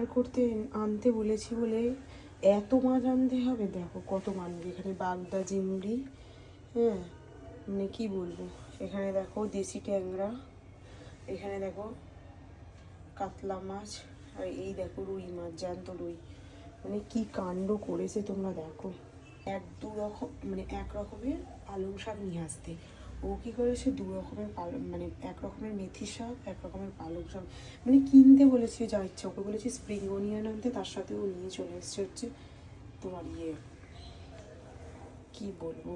বাজার করতে আনতে বলেছি বলে এত মাছ আনতে হবে। দেখো কত মাছ, এখানে বাগদা চিংড়ি, হ্যাঁ মানে কী বলবো, এখানে দেখো দেশি ট্যাংরা, এখানে দেখো কাতলা মাছ, আর এই দেখো রুই মাছ, জ্যান্ত রুই। মানে কি কাণ্ড করেছে তোমরা দেখো। এক রকমের পালং শাক নিয়ে আসতে, ও কী করেছে দু রকমের মানে এক রকমের মেথি শাক, এক রকমের পালং শাক, মানে কিনতে বলেছি যা ইচ্ছা। ওকে বলেছি স্প্রিং অনিয়ন আনতে, তার সাথে ও নিয়ে চলে এসছে হচ্ছে তোমার কি বলবো,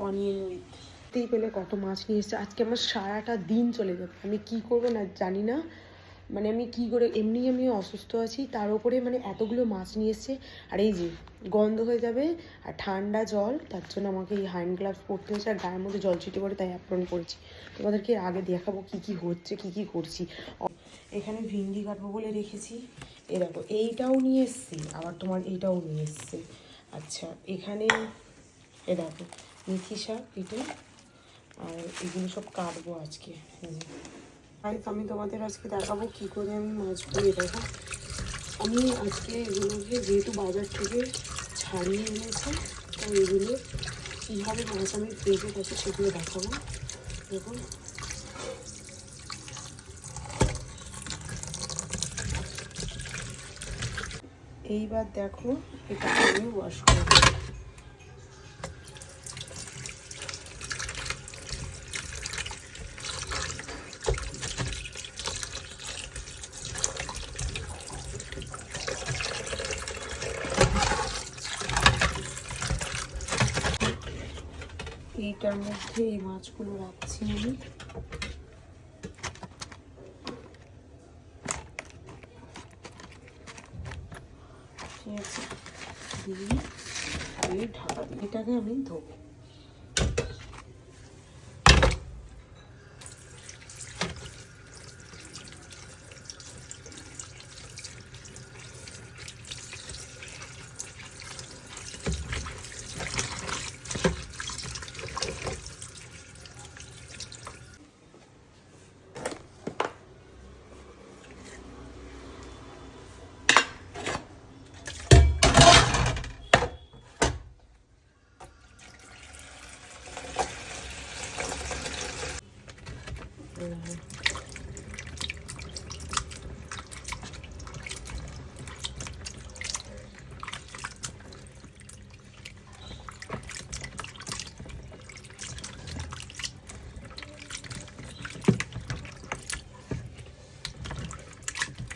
অনিয়ন উইথতেই পেলে কত মাছ নিয়ে এসছে। আজকে আমার সারাটা দিন চলে যাবে, আমি কি করবো না জানি না। মানে আমি কি করে, আমি অসুস্থ আছি, তার উপরে মানে এতগুলো মাছ নিয়ে এসছে। আর এই যে গন্ধ হয়ে যাবে, আর ঠান্ডা জল, তার জন্য আমাকে এই হ্যান্ড গ্লাভস পরতে হয়েছে, আর গায়ের মধ্যে জল ছিটে পড়ে, তাই অ্যাপ্রন করেছি। তোমাদেরকে আগে দেখাবো কি কি হচ্ছে, কি কি করছি। এখানে ভিন্ডি কাটবো বলে রেখেছি, এ দেখো এইটাও নিয়ে এসছি, আবার তোমার এইটাও নিয়ে এসছে। আচ্ছা এখানে এ দেখো মেথি শাক, এটা আর এগুলো সব কাটবো আজকে। আমি তোমাদের আজকে দেখাবো কী করে আমি মাছগুলো, দেখো আমি আজকে এগুলোকে যেহেতু বাজার থেকে ছাড়িয়ে এনেছি, তো এগুলো কীভাবে মাছ আমি ফ্রিজে রাখি সেগুলো দেখাবো। দেখো এইবার দেখো এটা আমি ওয়াশ করবো। এইটার মধ্যে এই মাছগুলো রাখছি আমি। ঠিক আছে, দিয়ে ঢাকা, এটাকে আমি ধোবো।